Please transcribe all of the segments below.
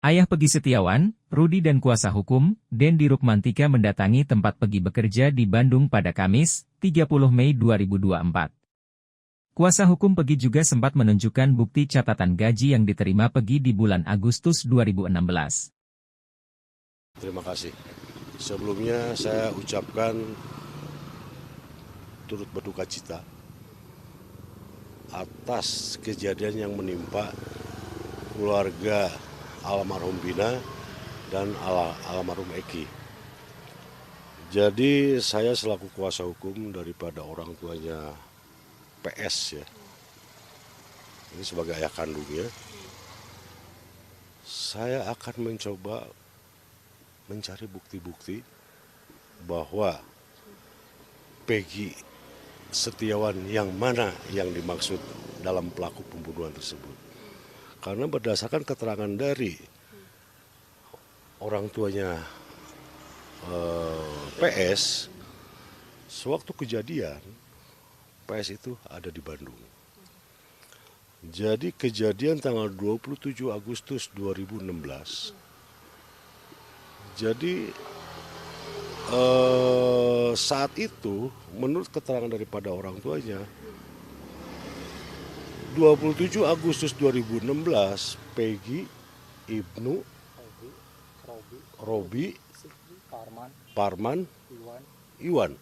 Ayah Pegi Setiawan, Rudi dan kuasa hukum, Dendi Rukmantika mendatangi tempat Pegi bekerja di Bandung pada Kamis, 30 Mei 2024. Kuasa hukum Pegi juga sempat menunjukkan bukti catatan gaji yang diterima Pegi di bulan Agustus 2016. Terima kasih. Sebelumnya saya ucapkan turut berduka cita atas kejadian yang menimpa keluarga almarhum Bina dan almarhum Eki. Jadi saya selaku kuasa hukum daripada orang tuanya PS ya, ini sebagai ayah kandungnya, saya akan mencoba mencari bukti-bukti bahwa Pegi Setiawan yang mana yang dimaksud dalam pelaku pembunuhan tersebut. Karena berdasarkan keterangan dari orang tuanya PS, sewaktu kejadian PS itu ada di Bandung. Jadi kejadian tanggal 27 Agustus 2016. Jadi saat itu menurut keterangan daripada orang tuanya, 27 Agustus 2016 Pegi, Ibnu, Robi, Parman, Iwan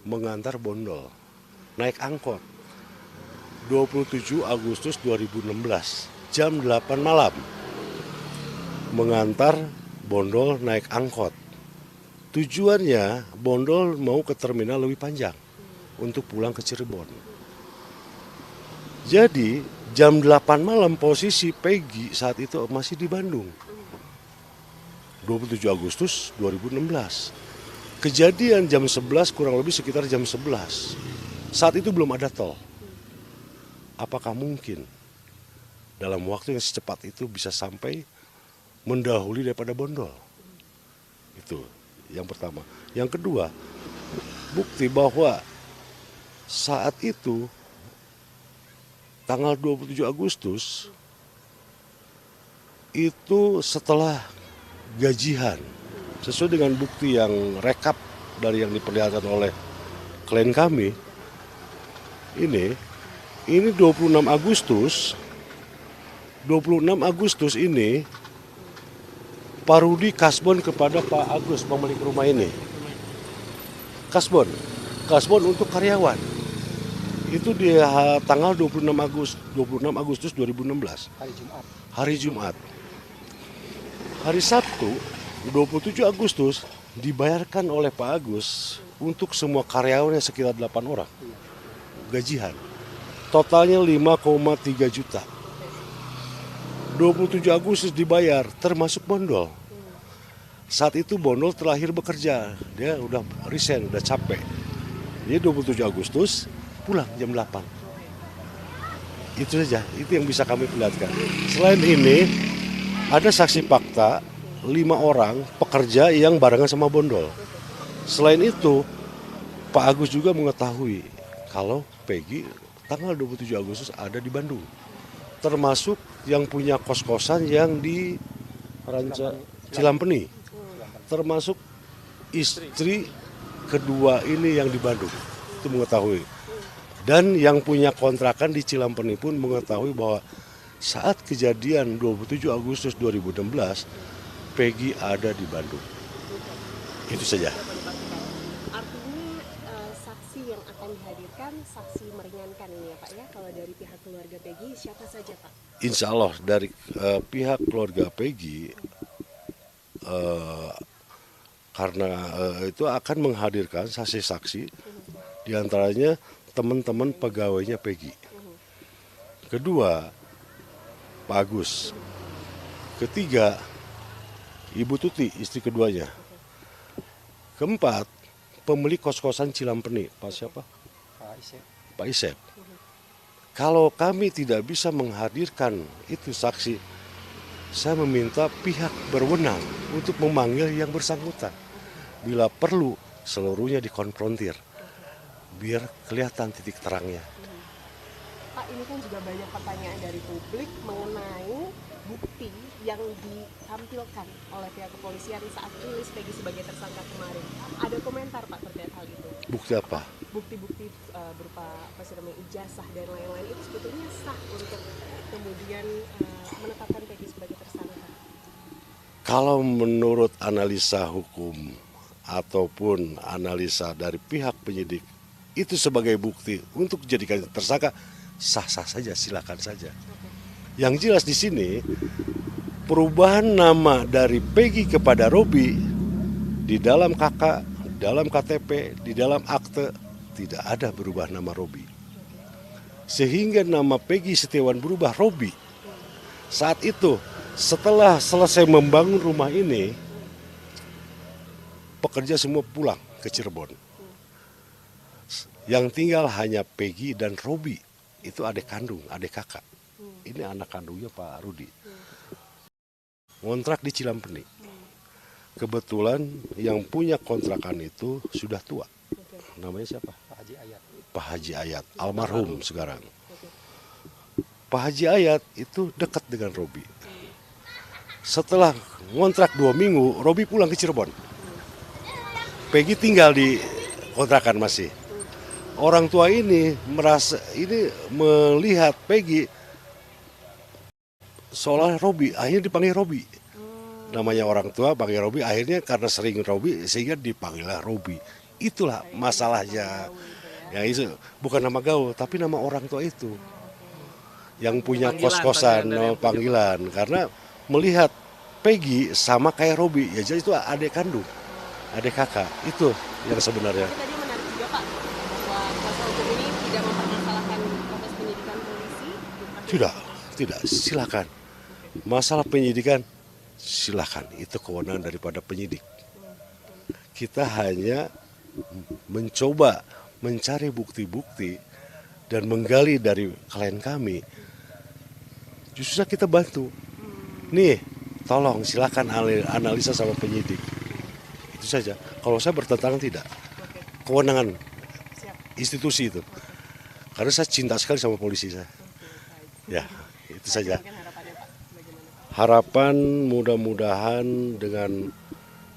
mengantar Bondol naik angkot 27 Agustus 2016 jam 8 malam mengantar Bondol naik angkot. Tujuannya Bondol mau ke terminal lebih panjang untuk pulang ke Cirebon. Jadi jam 8 malam posisi Pegi saat itu masih di Bandung. 27 Agustus 2016. Kejadian jam 11 kurang lebih sekitar jam 11. Saat itu belum ada tol. Apakah mungkin dalam waktu yang secepat itu bisa sampai mendahului daripada Bondol? Itu yang pertama. Yang kedua, bukti bahwa saat itu tanggal 27 Agustus itu setelah gajian, sesuai dengan bukti yang rekap dari yang diperlihatkan oleh klien kami, ini 26 Agustus ini Pak Rudi kasbon kepada Pak Agus, pemilik rumah ini. Kasbon untuk karyawan. Itu di tanggal 26 Agustus 2016. Hari Jumat. Hari Sabtu 27 Agustus dibayarkan oleh Pak Agus untuk semua karyawannya sekitar 8 orang. Gajian. Totalnya 5,3 juta. 27 Agustus dibayar termasuk Bondol. Saat itu Bondol terakhir bekerja. Dia udah resign, udah capek. Jadi 27 Agustus pulang jam 8. Itu saja, itu yang bisa kami perlihatkan. Selain ini, ada saksi fakta 5 orang pekerja yang barengan sama Bondol. Selain itu, Pak Agus juga mengetahui kalau Pegi tanggal 27 Agustus ada di Bandung. Termasuk yang punya kos-kosan yang di Cilampeni. Termasuk istri kedua ini yang di Bandung. Itu mengetahui. Dan yang punya kontrakan di Cilampeni pun mengetahui bahwa saat kejadian 27 Agustus 2016, Pegi ada di Bandung. Itu saja. Artinya saksi yang akan dihadirkan, saksi meringankan ini ya Pak ya, kalau dari pihak keluarga Pegi siapa saja Pak? Insya Allah dari pihak keluarga Pegi, karena itu akan menghadirkan saksi-saksi, diantaranya teman-teman pegawainya Pegi. Kedua, Pak Agus. Ketiga, Ibu Tuti, istri keduanya. Keempat, pemilik kos-kosan Cilampeni, Pak siapa? Pak Isep. Kalau kami tidak bisa menghadirkan itu saksi, saya meminta pihak berwenang untuk memanggil yang bersangkutan. Bila perlu, seluruhnya dikonfrontir. Biar kelihatan titik terangnya. Pak, ini kan juga banyak pertanyaan dari publik mengenai bukti yang ditampilkan oleh pihak kepolisian saat rilis Peggy sebagai tersangka kemarin. Ada komentar Pak terkait hal itu? Bukti apa? Bukti-bukti berupa apa sih namanya, ijazah dan lain-lain itu sebetulnya sah untuk kemudian menetapkan Peggy sebagai tersangka. Kalau menurut analisa hukum ataupun analisa dari pihak penyidik itu sebagai bukti untuk dijadikan tersangka, sah-sah saja, silakan saja. Yang jelas di sini perubahan nama dari Peggy kepada Robi di dalam KK, dalam KTP, di dalam akte tidak ada berubah nama Robi. Sehingga nama Peggy Setiawan berubah Robi. Saat itu setelah selesai membangun rumah ini, pekerja semua pulang ke Cirebon. Yang tinggal hanya Peggy dan Robi. Itu adik kandung, adik kakak. Ini anak kandungnya Pak Rudi. Kontrak di Cilampeni. Kebetulan yang punya kontrakan itu sudah tua. Namanya siapa? Pak Haji Ayat. Pak Haji Ayat, almarhum sekarang. Pak Haji Ayat itu dekat dengan Robi. Setelah ngontrak 2 minggu, Robi pulang ke Cirebon. Peggy tinggal di kontrakan masih. Orang tua ini melihat Peggy seolah Robi, akhirnya dipanggil Robi. Namanya orang tua panggil Robi, akhirnya karena sering Robi sehingga dipanggillah Robi. Itulah masalahnya. Ya itu bukan nama gaul, tapi nama orang tua itu. Yang punya kos-kosan, panggilan. Karena melihat Peggy sama kayak Robi, ya jadi itu adik kandung, adik kakak. Itu yang sebenarnya. Tadi menarik juga Pak, bahwa kuasa hukum ini tidak mempermasalahkan proses penyidikan polisi. Tidak, silakan. Masalah penyidikan, silakan. Itu kewenangan daripada penyidik. Kita hanya mencoba mencari bukti-bukti dan menggali dari klien kami. Justru kita bantu. Nih, tolong silakan analisa sama penyidik. Itu saja. Kalau saya bertentangan tidak. Kewenangan institusi itu. Karena saya cinta sekali sama polisi saya. Ya, itu saja. Harapan mudah-mudahan dengan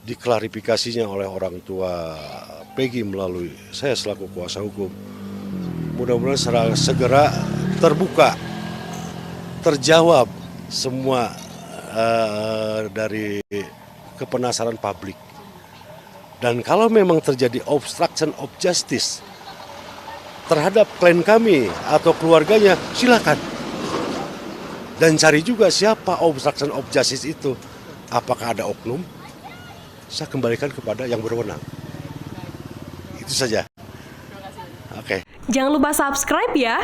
diklarifikasinya oleh orang tua Peggy melalui saya selaku kuasa hukum, mudah-mudahan segera terbuka, terjawab semua dari kepenasaran publik. Dan kalau memang terjadi obstruction of justice terhadap klien kami atau keluarganya, silakan. Dan cari juga siapa obstruction of justice itu. Apakah ada oknum? Saya kembalikan kepada yang berwenang. Itu saja. Oke. Jangan lupa subscribe ya.